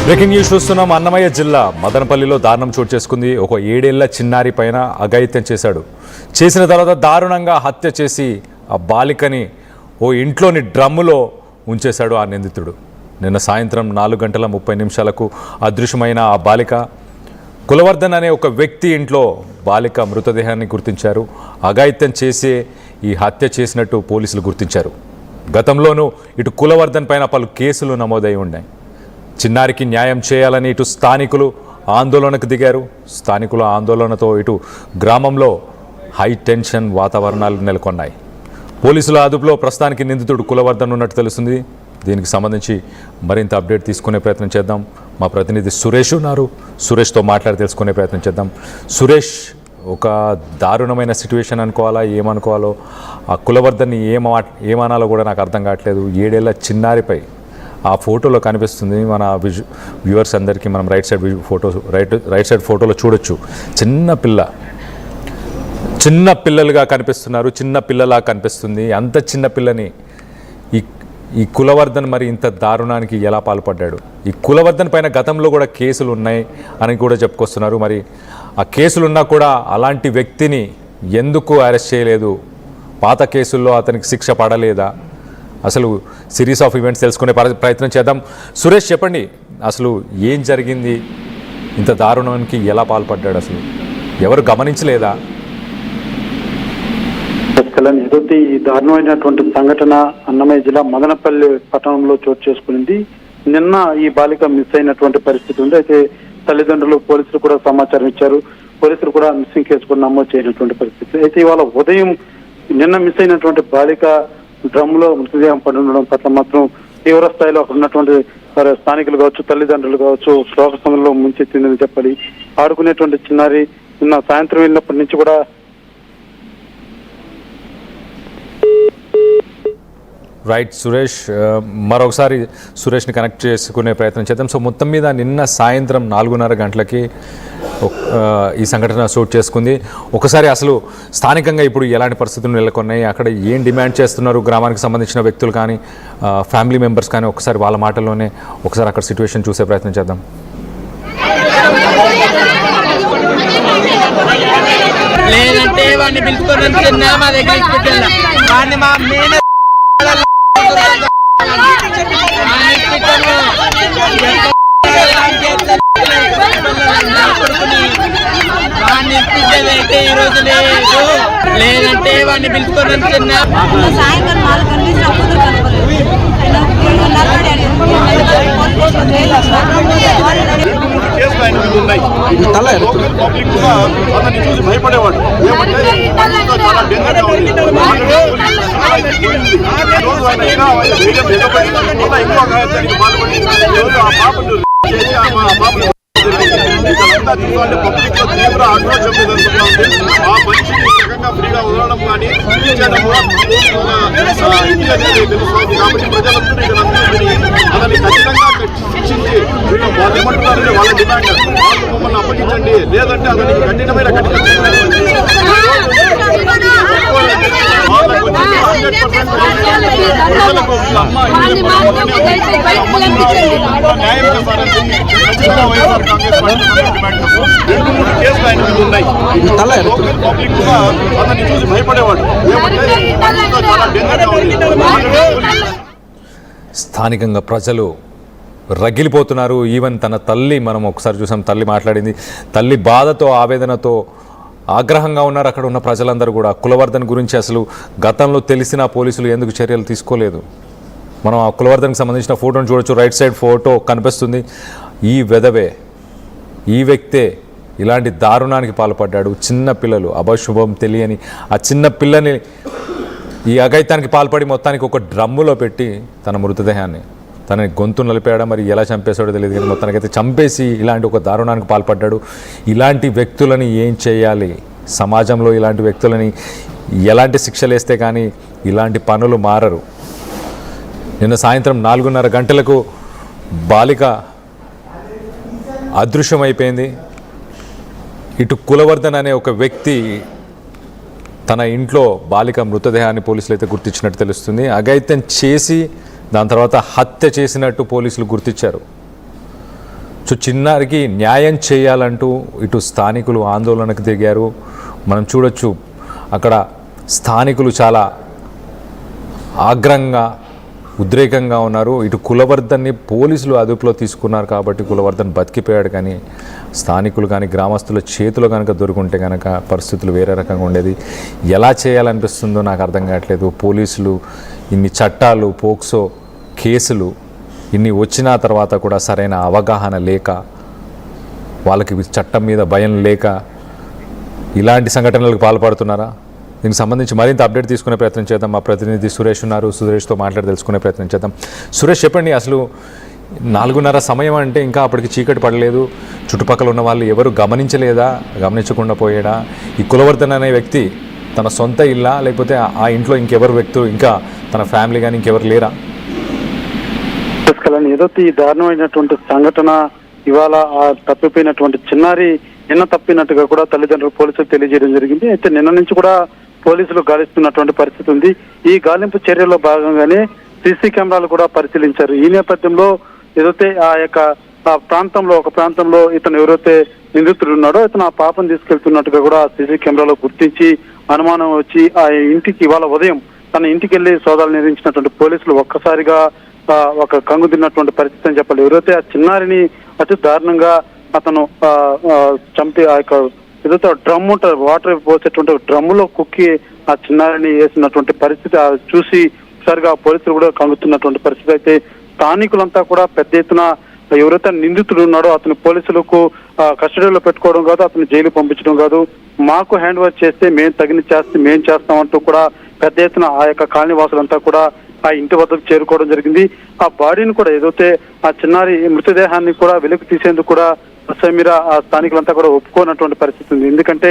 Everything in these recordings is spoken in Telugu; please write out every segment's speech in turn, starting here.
బ్రేకింగ్ న్యూస్ చూస్తున్నాం. అన్నమయ్య జిల్లా మదనపల్లిలో దారుణం చోటు చేసుకుంది. ఒక 7 ఏళ్ల చిన్నారి పైన అఘాయిత్యం చేశాడు. చేసిన తర్వాత దారుణంగా హత్య చేసి ఆ బాలికని ఓ ఇంట్లోని డ్రమ్ములో ఉంచేశాడు ఆ నిందితుడు. నిన్న సాయంత్రం 4:30 అదృశ్యమైన ఆ బాలిక కులవర్ధన్ అనే ఒక వ్యక్తి ఇంట్లో బాలిక మృతదేహాన్ని గుర్తించారు. అఘాయిత్యం చేసే ఈ హత్య చేసినట్టు పోలీసులు గుర్తించారు. గతంలోనూ ఇటు కులవర్ధన్ పైన పలు కేసులు నమోదై ఉన్నాయి. చిన్నారికి న్యాయం చేయాలని ఇటు స్థానికులు ఆందోళనకు దిగారు. స్థానికుల ఆందోళనతో ఇటు గ్రామంలో హై టెన్షన్ వాతావరణాలు నెలకొన్నాయి. పోలీసుల అదుపులో ప్రస్తుతానికి నిందితుడు కులవర్ధన్ ఉన్నట్టు తెలుస్తుంది. దీనికి సంబంధించి మరింత అప్డేట్ తీసుకునే ప్రయత్నం చేద్దాం. మా ప్రతినిధి సురేష్ ఉన్నారు. సురేష్తో మాట్లాడి తెలుసుకునే ప్రయత్నం చేద్దాం. సురేష్, ఒక దారుణమైన సిట్యుయేషన్ అనుకోవాలా, ఏమనుకోవాలో, ఆ కులవర్ధన్ని ఏమనాలో కూడా నాకు అర్థం కావట్లేదు. 7 ఏళ్ల చిన్నారిపై ఆ ఫోటోలో కనిపిస్తుంది. మన వ్యూవర్స్ అందరికీ మనం రైట్ సైడ్ ఫోటోలో చూడొచ్చు. చిన్న పిల్లలుగా కనిపిస్తున్నారు. చిన్న పిల్లలా కనిపిస్తుంది. అంత చిన్న పిల్లని ఈ కులవర్ధన్ మరి ఇంత దారుణానికి ఎలా పాల్పడ్డాడు? ఈ కులవర్ధన్ పైన గతంలో కూడా కేసులు ఉన్నాయి అని కూడా చెప్పుకొస్తున్నారు. మరి ఆ కేసులున్నా కూడా అలాంటి వ్యక్తిని ఎందుకు అరెస్ట్ చేయలేదు? పాత కేసుల్లో అతనికి శిక్ష పడలేదా? అసలు సిరీస్ ఆఫ్ ఈవెంట్స్ తెలుసుకునే ప్రయత్నం చేద్దాం. సురేష్, చెప్పండి, అసలు ఏం జరిగింది? ఇంత దారుణానికి ఎలా పాల్పడ్డాడు? అసలు ఎవరు గమనించలేదా? ఏదైతే ఈ దారుణమైనటువంటి సంఘటన అన్నమయ్య జిల్లా మదనపల్లి పట్టణంలో చోటు చేసుకునింది. నిన్న ఈ బాలిక మిస్ అయినటువంటి పరిస్థితి ఉంది. అయితే తల్లిదండ్రులు పోలీసులు కూడా సమాచారం ఇచ్చారు. పోలీసులు కూడా మిస్సింగ్ కేసు కూడా నమోదు చేయనటువంటి పరిస్థితి. అయితే ఇవాళ ఉదయం నిన్న మిస్ అయినటువంటి బాలిక డ్రమ్లో మృతదేహం పడి ఉండడం పట్ల మాత్రం తీవ్ర స్థాయిలో అక్కడ ఉన్నటువంటి స్థానికులు కావచ్చు, తల్లిదండ్రులు కావచ్చు, శోక సమయంలో ముంచెత్తిందని చెప్పాలి. ఆడుకునేటువంటి చిన్నారి నిన్న సాయంత్రం వెళ్ళినప్పటి నుంచి కూడా రైట్ సురేష్, మరొకసారి సురేష్ని కనెక్ట్ చేసుకునే ప్రయత్నం చేద్దాం. సో మొత్తం మీద నిన్న సాయంత్రం 4:30 ఈ సంఘటన చోటు చేసుకుంది. ఒకసారి అసలు స్థానికంగా ఇప్పుడు ఎలాంటి పరిస్థితులు నెలకొన్నాయి, అక్కడ ఏం డిమాండ్ చేస్తున్నారు గ్రామానికి సంబంధించిన వ్యక్తులు కానీ ఫ్యామిలీ మెంబర్స్ కానీ, ఒకసారి వాళ్ళ మాటల్లోనే ఒకసారి అక్కడ సిచ్యువేషన్ చూసే ప్రయత్నం చేద్దాం. లేదంటే వాడిని పిలుచుకొని మా దగ్గర అయితే ఈ రోజు లేదు. లేదంటే వాడిని పిలుచుకొని సాయంత్రం 4 గంటల నుంచి కూతురు కనుకోలేదు. భయపడేవాడు. పబ్లిక్ లో తీవ్ర ఆక్రోశం జరుగుతుంది. ఆ మనిషిని రకంగా ఫ్రీగా వదలడం కానీ తెలుస్తుంది. కాబట్టి ప్రజలందరూ అతన్ని ఖచ్చితంగా శిక్షించి వాళ్ళు ఏమంటున్నారంటే వాళ్ళ డిమాండ్ వాళ్ళు మమ్మల్ని అప్పగించండి, లేదంటే అతనికి కఠినమైన భయపడేవాడు. స్థానికంగా ప్రజలు రగిలిపోతున్నారు. ఈవెన్ తన తల్లి, మనం ఒకసారి చూసాం, తల్లి మాట్లాడింది. తల్లి బాధతో, ఆవేదనతో, ఆగ్రహంగా ఉన్నారు అక్కడ ఉన్న ప్రజలందరూ కూడా. కులవర్ధన్ గురించి అసలు గతంలో తెలిసిన పోలీసులు ఎందుకు చర్యలు తీసుకోలేదు? మనం ఆ కులవర్ధన్కి సంబంధించిన ఫోటోను చూడొచ్చు. రైట్ సైడ్ ఫోటో కనిపిస్తుంది. ఈ వెధవే, ఈ వ్యక్తే ఇలాంటి దారుణానికి పాల్పడ్డాడు. చిన్న పిల్లలు, అభశుభం తెలియని ఆ చిన్న పిల్లని ఈ అఘాయిత్యానికి పాల్పడి మొత్తానికి ఒక డ్రమ్ములో పెట్టి తన మృతదేహాన్ని, తనని గొంతు నలిపాడా, మరి ఎలా చంపేశాడో తెలియదు కానీ మొత్తానికైతే చంపేసి ఇలాంటి ఒక దారుణానికి పాల్పడ్డాడు. ఇలాంటి వ్యక్తులని ఏం చేయాలి? సమాజంలో ఇలాంటి వ్యక్తులని ఎలాంటి శిక్షలు వేస్తే కానీ ఇలాంటి పనులు మారరు. నిన్న సాయంత్రం 4:30 బాలిక అదృశ్యమైపోయింది. ఇటు కులవర్ధన్ అనే ఒక వ్యక్తి తన ఇంట్లో బాలిక మృతదేహాన్ని పోలీసులు అయితే గుర్తించినట్టు తెలుస్తుంది. అఘాయిత్యం చేసి దాని తర్వాత హత్య చేసినట్టు పోలీసులు గుర్తించారు. సో చిన్నారికి న్యాయం చేయాలంటూ ఇటు స్థానికులు ఆందోళనకు దిగారు. మనం చూడొచ్చు అక్కడ స్థానికులు చాలా ఆగ్రహంగా ఉద్రేకంగా ఉన్నారు. ఇటు కులవర్ధన్ని పోలీసులు అదుపులో తీసుకున్నారు కాబట్టి కులవర్ధన్ బతికిపోయాడు. కానీ స్థానికులు కానీ గ్రామస్తుల చేతులు కనుక దొరుకుంటే కనుక పరిస్థితులు వేరే రకంగా ఉండేది. ఎలా చేయాలనిపిస్తుందో నాకు అర్థం కావట్లేదు. పోలీసులు ఇన్ని చట్టాలు, పోక్సో కేసులు ఇన్ని వచ్చిన తర్వాత కూడా సరైన అవగాహన లేక, వాళ్ళకి చట్టం మీద భయం లేక ఇలాంటి సంఘటనలకు పాల్పడుతున్నారా? దీనికి సంబంధించి మరింత అప్డేట్ తీసుకునే ప్రయత్నం చేద్దాం. మా ప్రతినిధి సురేష్ ఉన్నారు. సురేష్తో మాట్లాడి తెలుసుకునే ప్రయత్నం చేద్దాం. సురేష్, చెప్పండి, అసలు 4:30 సమయం అంటే ఇంకా అప్పటికి చీకటి పడలేదు. చుట్టుపక్కల ఉన్న వాళ్ళు ఎవరు గమనించలేదా? గమనించకుండా పోయాడా? ఈ కులవర్ధన్ అనే వ్యక్తి తన సొంత ఇల్లా, లేకపోతే ఆ ఇంట్లో ఇంకెవరు వ్యక్తులు, ఇంకా తన ఫ్యామిలీ కానీ ఇంకెవరు లేరా? ఏదైతే ఈ దారుణమైనటువంటి సంఘటన ఇవాళ ఆ తప్పిపోయినటువంటి చిన్నారి నిన్న తప్పినట్టుగా కూడా తల్లిదండ్రులు పోలీసులు తెలియజేయడం జరిగింది. అయితే నిన్న నుంచి కూడా పోలీసులు గాలిస్తున్నటువంటి పరిస్థితి ఉంది. ఈ గాలింపు చర్యల్లో భాగంగానే సీసీ కెమెరాలు కూడా పరిశీలించారు. ఈ నేపథ్యంలో ఏదైతే ఒక ప్రాంతంలో ఇతను ఎవరైతే నిందితుడు ఉన్నాడో ఇతను ఆ పాపను తీసుకెళ్తున్నట్టుగా కూడా సీసీ కెమెరాలో గుర్తించి అనుమానం వచ్చి ఆ ఇంటికి ఇవాళ ఉదయం తన ఇంటికి వెళ్లి సోదాలు నిర్వహించినటువంటి పోలీసులు ఒక్కసారిగా ఒక కంగు తిన్నటువంటి పరిస్థితి అని చెప్పాలి. ఎవరైతే ఆ చిన్నారిని అతి దారుణంగా అతను చంపి ఆ యొక్క ఏదైతే డ్రమ్ ఉంటుంది, వాటర్ పోసేటువంటి డ్రమ్ములో కుక్కి ఆ చిన్నారిని వేసినటువంటి పరిస్థితి చూసి ఒకసారిగా పోలీసులు కూడా కంగుతున్నటువంటి పరిస్థితి. అయితే స్థానికులంతా కూడా పెద్ద ఎత్తున ఎవరైతే నిందితుడు ఉన్నాడో అతని పోలీసులకు కస్టడీలో పెట్టుకోవడం కాదు, అతను జైలు పంపించడం కాదు, మాకు హ్యాండ్ ఓవర్ చేస్తే మేము తగిన చేస్తే మేము చేస్తామంటూ కూడా పెద్ద ఎత్తున ఆ యొక్క కాలనీ వాసులంతా కూడా ఆ ఇంటి వద్దకు చేరుకోవడం జరిగింది. ఆ బాడీని కూడా ఏదైతే ఆ చిన్నారి మృతదేహాన్ని కూడా వెలుగు తీసేందుకు కూడా సమీర ఆ స్థానికులంతా కూడా ఒప్పుకోనటువంటి పరిస్థితి ఉంది. ఎందుకంటే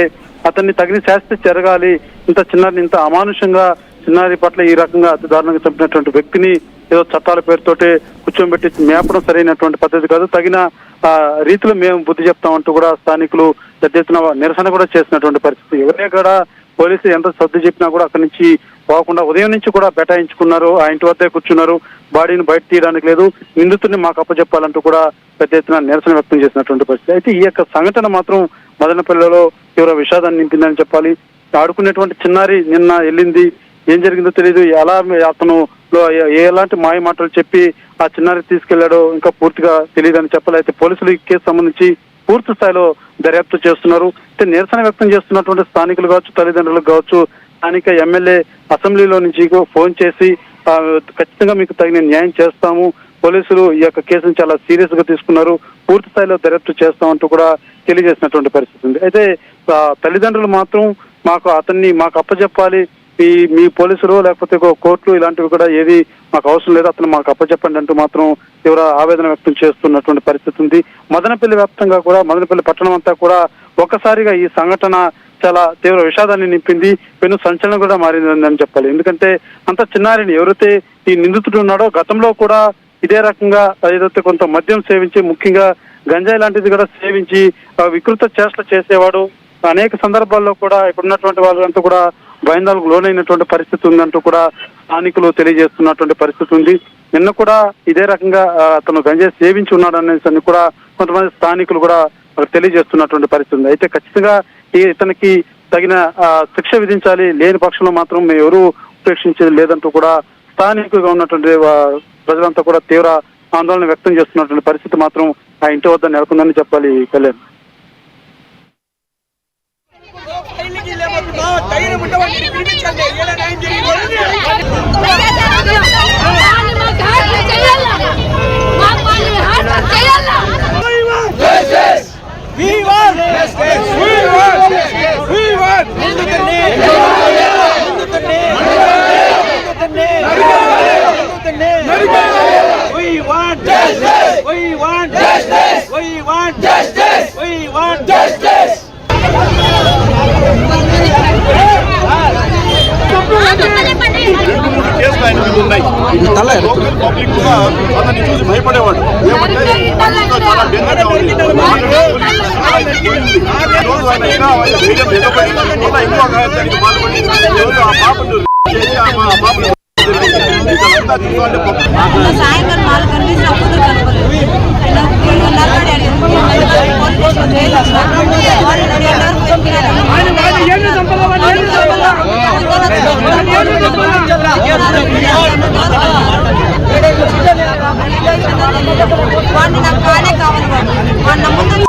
అతన్ని తగిన శాస్తి జరగాలి, ఇంత చిన్నారిని ఇంత అమానుషంగా చిన్నారి పట్ల ఈ రకంగా అతి దారుణంగా చంపినటువంటి వ్యక్తిని ఏదో చట్టాల పేరుతోటే కూర్చోబెట్టి మేపడం సరైనటువంటి పద్ధతి కాదు, తగిన రీతిలో మేము బుద్ధి చెప్తామంటూ కూడా స్థానికులు పెద్ద ఎత్తున నిరసన కూడా చేసినటువంటి పరిస్థితి. ఎవరే కూడా పోలీసులు ఎంత సర్ది చెప్పినా కూడా అక్కడి నుంచి పోకుండా ఉదయం నుంచి కూడా బెటాయించుకున్నారు. ఆ ఇంటి వద్దే కూర్చున్నారు. బాడీని బయట తీయడానికి లేదు, నిందితుడిని మాకు అప్పచెప్పాలంటూ కూడా పెద్ద ఎత్తున నిరసన వ్యక్తం చేసినటువంటి పరిస్థితి. అయితే ఈ యొక్క సంఘటన మాత్రం మదనపల్లిలో తీవ్ర విషాదాన్ని నింపిందని చెప్పాలి. ఆడుకునేటువంటి చిన్నారి నిన్న వెళ్ళింది, ఏం జరిగిందో తెలియదు, ఎలా అతను ఎలాంటి మాయ మాటలు చెప్పి ఆ చిన్నారి తీసుకెళ్లాడో ఇంకా పూర్తిగా తెలియదని చెప్పాలి. అయితే పోలీసులు ఈ కేసు సంబంధించి పూర్తి స్థాయిలో దర్యాప్తు చేస్తున్నారు. అయితే నిరసన వ్యక్తం చేస్తున్నటువంటి స్థానికులు కావచ్చు, తల్లిదండ్రులకు కావచ్చు, స్థానిక ఎమ్మెల్యే అసెంబ్లీలో నుంచి ఫోన్ చేసి ఖచ్చితంగా మీకు తగిన న్యాయం చేస్తాము, పోలీసులు ఈ యొక్క కేసును చాలా సీరియస్ గా తీసుకున్నారు, పూర్తి స్థాయిలో దర్యాప్తు చేస్తామంటూ కూడా తెలియజేసినటువంటి పరిస్థితి ఉంది. అయితే తల్లిదండ్రులు మాత్రం మాకు అప్పచెప్పాలి, మీ పోలీసులు లేకపోతే కోర్టులు ఇలాంటివి కూడా ఏది మాకు అవసరం లేదు, అతను మాకు అప్పచెప్పండి అంటూ మాత్రం తీవ్ర ఆవేదన వ్యక్తం చేస్తున్నటువంటి పరిస్థితి ఉంది. మదనపల్లి వ్యాప్తంగా కూడా, మదనపల్లి పట్టణం అంతా కూడా ఒక్కసారిగా ఈ సంఘటన చాలా తీవ్ర విషాదాన్ని నింపింది, పెను సంచలనం కూడా మారిందని చెప్పాలి. ఎందుకంటే అంత చిన్నారిని ఎవరైతే ఈ నిందితుడు ఉన్నాడో గతంలో కూడా ఇదే రకంగా ఏదైతే కొంత మద్యం సేవించి, ముఖ్యంగా గంజాయి లాంటిది కూడా సేవించి వికృత చేష్టలు చేసేవాడు. అనేక సందర్భాల్లో కూడా ఇక్కడ ఉన్నటువంటి వాళ్ళంతా కూడా భయాందోళనకు లోనైనటువంటి పరిస్థితి ఉందంటూ కూడా స్థానికులు తెలియజేస్తున్నటువంటి పరిస్థితి ఉంది. నిన్న కూడా ఇదే రకంగా అతను గంజాయి సేవించి ఉన్నాడు అనేసి కూడా కొంతమంది స్థానికులు కూడా తెలియజేస్తున్నటువంటి పరిస్థితి ఉంది. అయితే ఖచ్చితంగా ఇతనికి తగిన శిక్ష విధించాలి, లేని పక్షంలో మాత్రం మేము ఎవరూ ఉపేక్షించేది లేదంటూ కూడా స్థానికులుగా ఉన్నటువంటి ప్రజలంతా కూడా తీవ్ర ఆందోళన వ్యక్తం చేస్తున్నటువంటి పరిస్థితి మాత్రం ఆ ఇంటి వద్ద నెలకొందని చెప్పాలి. కళ్యాణ్, పబ్లిక్ కూడా అతన్ని చూసి భయపడేవాడు. సాయంత్రం 4 గంటల నుంచి కూతురు కనపడలేదు. 7:30 వాడిని నాకు కానే కావాలి వాడిని నా ముందు